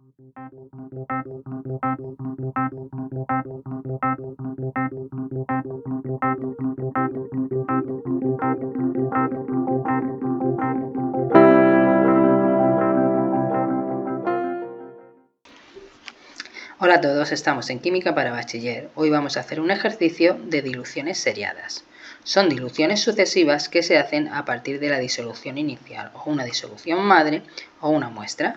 Hola a todos, estamos en Química para Bachiller. Hoy vamos a hacer un ejercicio de diluciones seriadas. Son diluciones sucesivas que se hacen a partir de la disolución inicial, o una disolución madre o una muestra.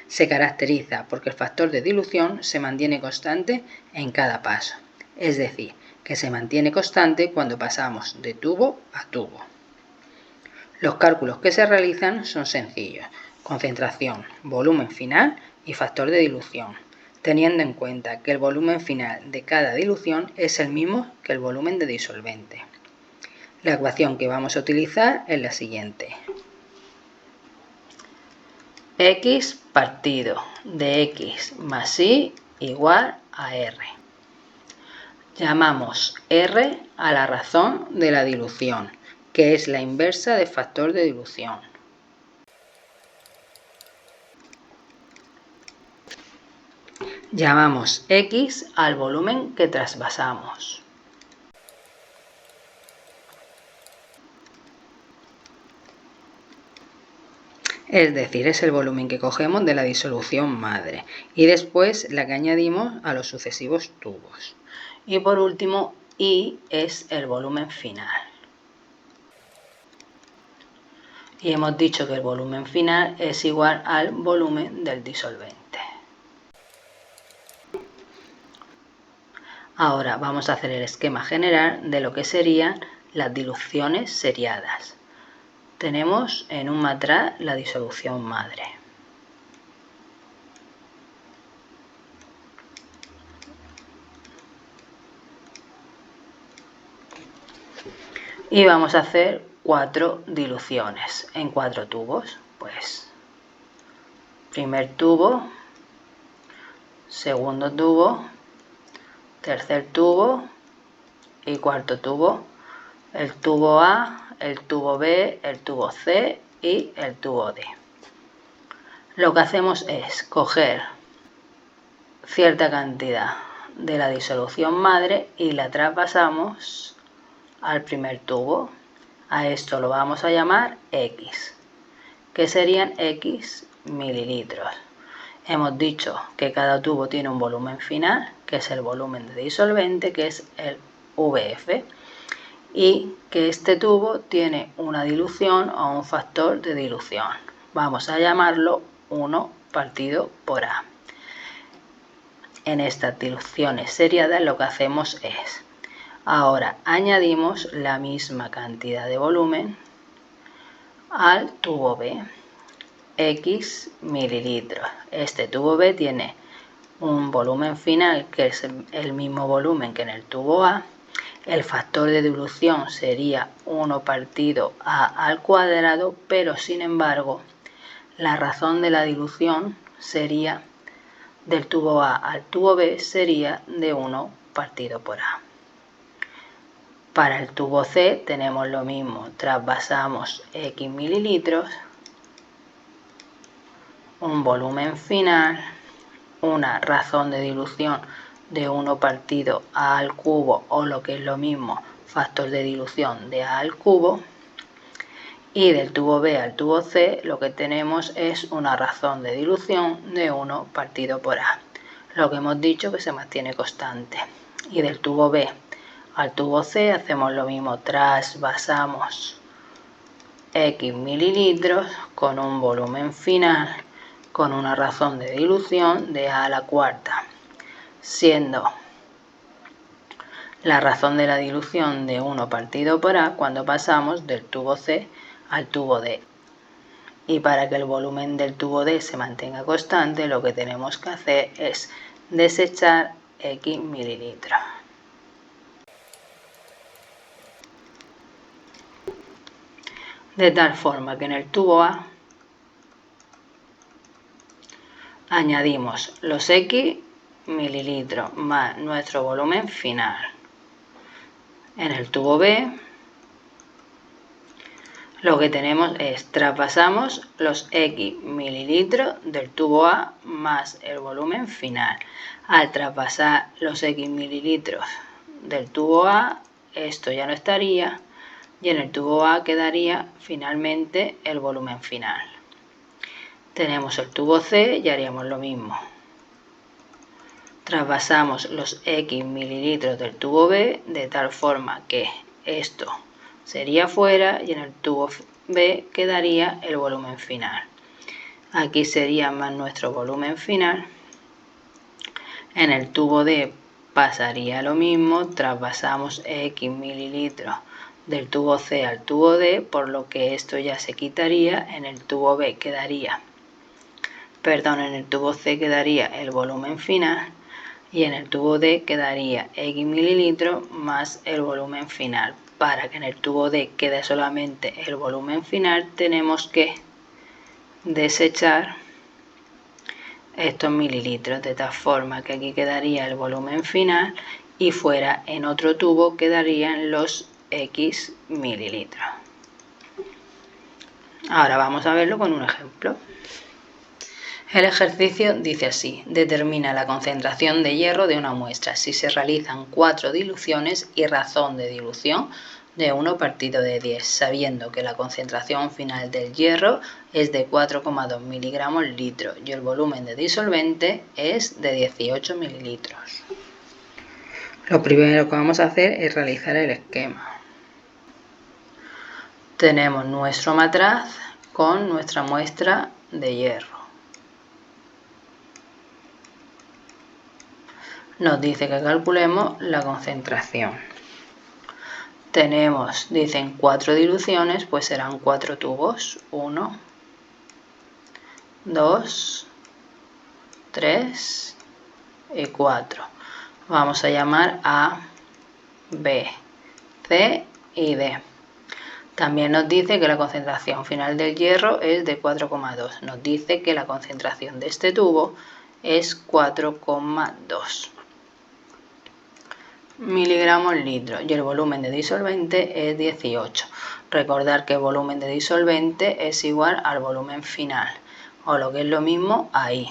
Se caracteriza porque el factor de dilución se mantiene constante en cada paso, es decir, que se mantiene constante cuando pasamos de tubo a tubo. Los cálculos que se realizan son sencillos: concentración, volumen final y factor de dilución, teniendo en cuenta que el volumen final de cada dilución es el mismo que el volumen de disolvente. La ecuación que vamos a utilizar es la siguiente: x partido de x más y igual a r. Llamamos r a la razón de la dilución, que es la inversa del factor de dilución. Llamamos x al volumen que trasvasamos. Es decir, es el volumen que cogemos de la disolución madre y después la que añadimos a los sucesivos tubos. Y por último, y es el volumen final. Y hemos dicho que el volumen final es igual al volumen del disolvente. Ahora vamos a hacer el esquema general de lo que serían las diluciones seriadas. Tenemos en un matraz la disolución madre. Y vamos a hacer 4 diluciones en 4 tubos. Pues primer tubo, segundo tubo, tercer tubo y cuarto tubo. El tubo A, el tubo B, el tubo C y el tubo D. Lo que hacemos es coger cierta cantidad de la disolución madre y la traspasamos al primer tubo. A esto lo vamos a llamar X, que serían X mililitros. Hemos dicho que cada tubo tiene un volumen final, que es el volumen de disolvente, que es el VF, y que este tubo tiene una dilución o un factor de dilución. Vamos a llamarlo 1 partido por A. En estas diluciones seriadas lo que hacemos es, ahora añadimos la misma cantidad de volumen al tubo B, X mililitros. Este tubo B tiene un volumen final que es el mismo volumen que en el tubo A. El factor de dilución sería 1 partido A al cuadrado, pero sin embargo la razón de la dilución sería del tubo A al tubo B sería de 1 partido por A. Para el tubo C tenemos lo mismo, trasvasamos X mililitros, un volumen final, una razón de dilución de 1 partido A al cubo, o lo que es lo mismo, factor de dilución de A al cubo. Y del tubo B al tubo C lo que tenemos es una razón de dilución de 1 partido por A. Lo que hemos dicho que se mantiene constante. Y del tubo B al tubo C hacemos lo mismo, trasvasamos X mililitros con un volumen final con una razón de dilución de A a la cuarta, siendo la razón de la dilución de 1 partido por A cuando pasamos del tubo C al tubo D. Y para que el volumen del tubo D se mantenga constante, lo que tenemos que hacer es desechar X mililitros. De tal forma que en el tubo A añadimos los X mililitros más nuestro volumen final. En el tubo B lo que tenemos es, traspasamos los X mililitros del tubo A más el volumen final. Al traspasar los X mililitros del tubo A, esto ya no estaría, y en el tubo A quedaría finalmente el volumen final. Tenemos el tubo C y haríamos lo mismo. Traspasamos los X mililitros del tubo B de tal forma que esto sería fuera y en el tubo B quedaría el volumen final. Aquí sería más nuestro volumen final. En el tubo D pasaría lo mismo, traspasamos X mililitros del tubo C al tubo D, por lo que esto ya se quitaría. En el tubo B quedaría, en el tubo C quedaría el volumen final y en el tubo D quedaría X mililitros más el volumen final. Para que en el tubo D quede solamente el volumen final, tenemos que desechar estos mililitros, de tal forma que aquí quedaría el volumen final y fuera en otro tubo quedarían los X mililitros. Ahora vamos a verlo con un ejemplo. El ejercicio dice así: determina la concentración de hierro de una muestra si se realizan 4 diluciones y razón de dilución de 1 partido de 10, sabiendo que la concentración final del hierro es de 4,2 miligramos litro y el volumen de disolvente es de 18 mililitros. Lo primero que vamos a hacer es realizar el esquema. Tenemos nuestro matraz con nuestra muestra de hierro. Nos dice que calculemos la concentración. Tenemos, dicen 4 diluciones, pues serán 4 tubos. 1, 2, 3 y 4. Vamos a llamar A, B, C y D. También nos dice que la concentración final del hierro es de 4,2. Nos dice que la concentración de este tubo es 4,2 miligramos litro y el volumen de disolvente es 18. Recordar que el volumen de disolvente es igual al volumen final, o lo que es lo mismo ahí.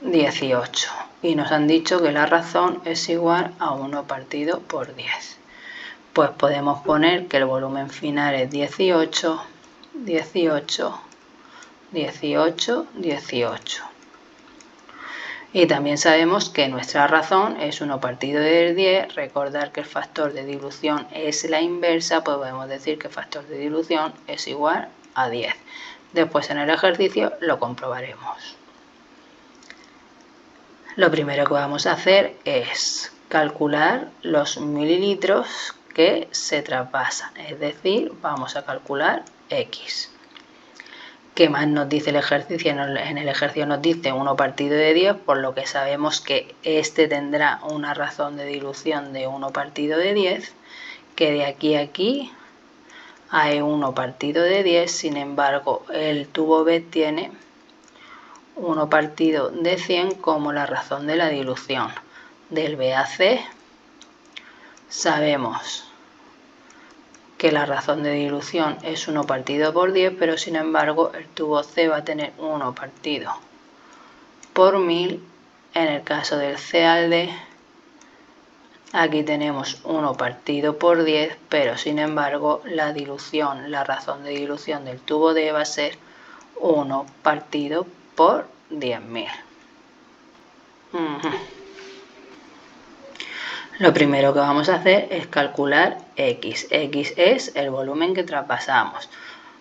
$18. Y nos han dicho que la razón es igual a 1 partido por 10. Pues podemos poner que el volumen final es 18, 18, 18, 18. Y también sabemos que nuestra razón es 1 partido de 10. Recordar que el factor de dilución es la inversa, pues podemos decir que el factor de dilución es igual a 10. Después en el ejercicio lo comprobaremos. Lo primero que vamos a hacer es calcular los mililitros que se traspasan, es decir, vamos a calcular X. ¿Qué más nos dice el ejercicio? En el ejercicio nos dice 1 partido de 10, por lo que sabemos que este tendrá una razón de dilución de 1 partido de 10, que de aquí a aquí hay 1 partido de 10, sin embargo el tubo B tiene 1 partido de 100 como la razón de la dilución. Del B a C sabemos que la razón de dilución es 1 partido por 10, pero sin embargo el tubo C va a tener 1 partido por 1000. En el caso del C al D, aquí tenemos 1 partido por 10, pero sin embargo la dilución, la razón de dilución del tubo D va a ser 1 partido por 10.000. Lo primero que vamos a hacer es calcular X. X es el volumen que traspasamos.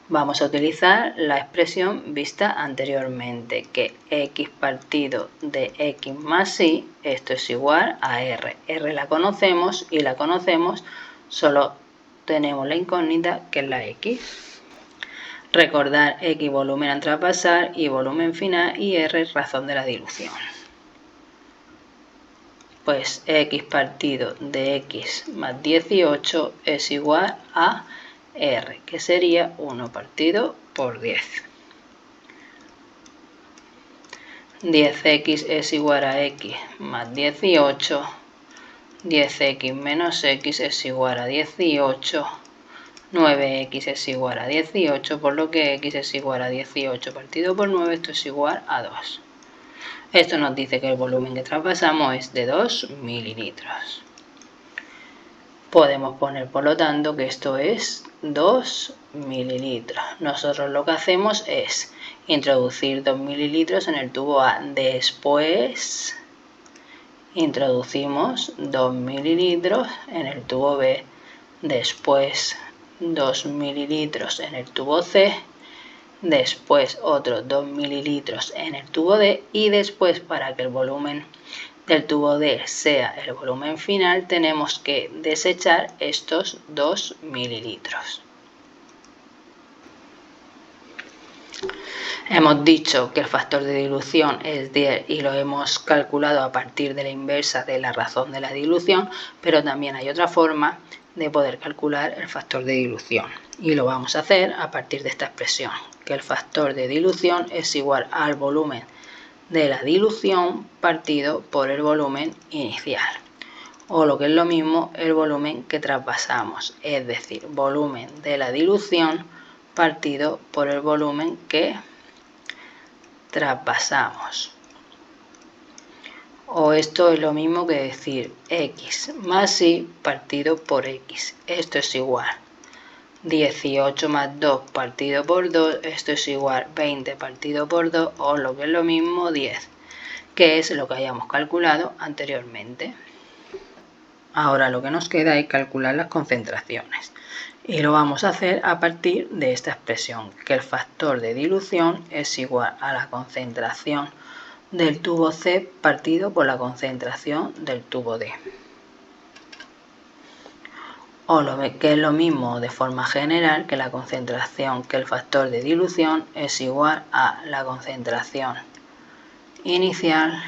Vamos a utilizar la expresión vista anteriormente, que X partido de X más Y, esto es igual a R. R la conocemos y la conocemos, solo tenemos la incógnita que es la X. Recordar X volumen a traspasar y volumen final y R razón de la dilución. Pues X partido de X más 18 es igual a R, que sería 1 partido por 10. 10x es igual a X más 18. 10x menos x es igual a 18. 9x es igual a 18, por lo que x es igual a 18 partido por 9, esto es igual a 2. Esto nos dice que el volumen que traspasamos es de 2 mililitros. Podemos poner, por lo tanto, que esto es 2 mililitros. Nosotros lo que hacemos es introducir 2 mililitros en el tubo A. Después introducimos 2 mililitros en el tubo B. Después 2 mililitros en el tubo C. Después otros 2 mililitros en el tubo D. Y después, para que el volumen del tubo D sea el volumen final, tenemos que desechar estos 2 mililitros. Hemos dicho que el factor de dilución es 10 y lo hemos calculado a partir de la inversa de la razón de la dilución, pero también hay otra forma de poder calcular el factor de dilución y lo vamos a hacer a partir de esta expresión, que el factor de dilución es igual al volumen de la dilución partido por el volumen inicial, o lo que es lo mismo, el volumen que traspasamos, es decir, volumen de la dilución partido por el volumen que traspasamos. O esto es lo mismo que decir x más y partido por x. Esto es igual 18 más 2 partido por 2. Esto es igual 20 partido por 2, o lo que es lo mismo 10, que es lo que hayamos calculado anteriormente. Ahora lo que nos queda es calcular las concentraciones. Y lo vamos a hacer a partir de esta expresión, que el factor de dilución es igual a la concentración del tubo C partido por la concentración del tubo D. O lo que es lo mismo de forma general, que la concentración, que el factor de dilución es igual a la concentración inicial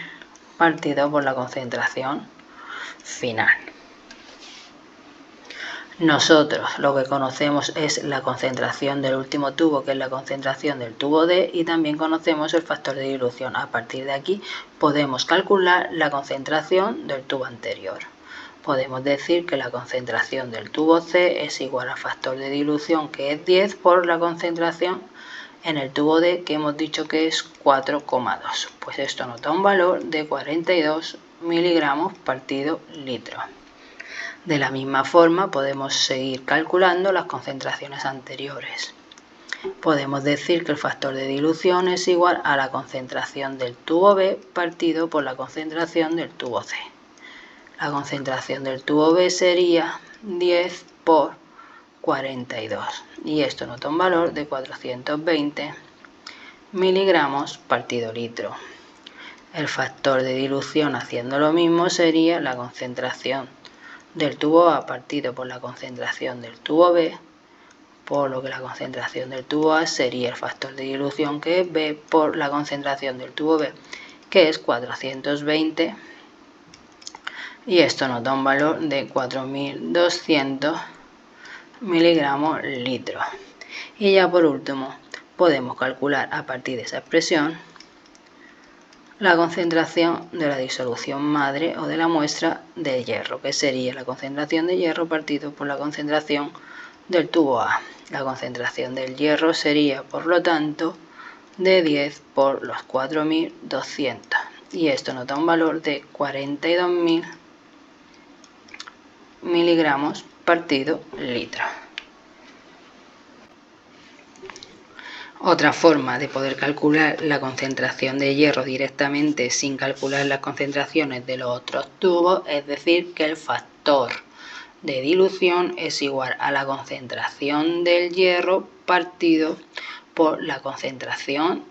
partido por la concentración final. Nosotros lo que conocemos es la concentración del último tubo, que es la concentración del tubo D, y también conocemos el factor de dilución. A partir de aquí podemos calcular la concentración del tubo anterior. Podemos decir que la concentración del tubo C es igual al factor de dilución, que es 10, por la concentración en el tubo D, que hemos dicho que es 4,2. Pues esto nos da un valor de 42 miligramos partido litro. De la misma forma podemos seguir calculando las concentraciones anteriores. Podemos decir que el factor de dilución es igual a la concentración del tubo B partido por la concentración del tubo C. La concentración del tubo B sería 10 por 42 y esto nos da un valor de 420 miligramos partido litro. El factor de dilución, haciendo lo mismo, sería la concentración del tubo A partido por la concentración del tubo B, por lo que la concentración del tubo A sería el factor de dilución, que es B, por la concentración del tubo B, que es 420, y esto nos da un valor de 4200 miligramos litro. Y ya por último podemos calcular a partir de esa expresión la concentración de la disolución madre o de la muestra de hierro, que sería la concentración de hierro partido por la concentración del tubo A. La concentración del hierro sería, por lo tanto, de 10 por los 4200, y esto nos da un valor de 42.000 miligramos partido litro. Otra forma de poder calcular la concentración de hierro directamente sin calcular las concentraciones de los otros tubos, es decir, que el factor de dilución es igual a la concentración del hierro partido por la concentración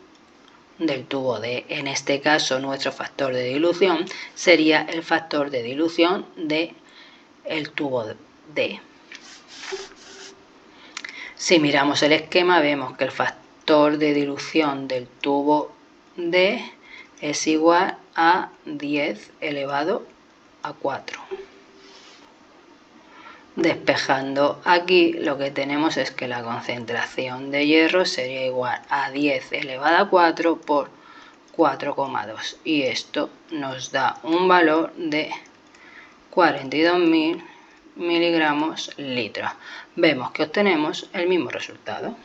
del tubo D. En este caso, nuestro factor de dilución sería el factor de dilución del tubo D. Si miramos el esquema, vemos que el factor de dilución del tubo D es igual a 10 elevado a 4. Despejando aquí, lo que tenemos es que la concentración de hierro sería igual a 10 elevado a 4 por 4,2, y esto nos da un valor de 42.000 miligramos litros. Vemos que obtenemos el mismo resultado.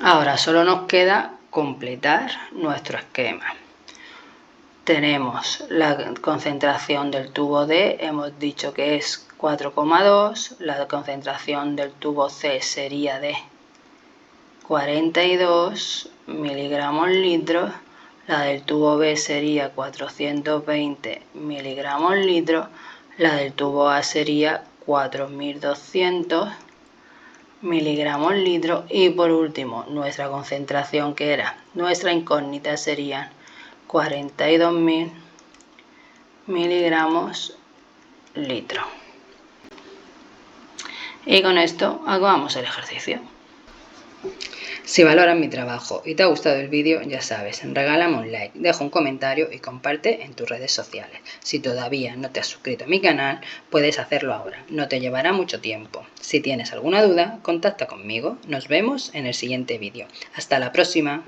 Ahora solo nos queda completar nuestro esquema. Tenemos la concentración del tubo D, hemos dicho que es 4,2, la concentración del tubo C sería de 42 miligramos litros, la del tubo B sería 420 miligramos litros, la del tubo A sería 4200 miligramos litros y por último nuestra concentración, que era nuestra incógnita, serían 42.000 miligramos litros. Y con esto acabamos el ejercicio. Si valoras mi trabajo y te ha gustado el vídeo, ya sabes, regálame un like, deja un comentario y comparte en tus redes sociales. Si todavía no te has suscrito a mi canal, puedes hacerlo ahora, no te llevará mucho tiempo. Si tienes alguna duda, contacta conmigo. Nos vemos en el siguiente vídeo. ¡Hasta la próxima!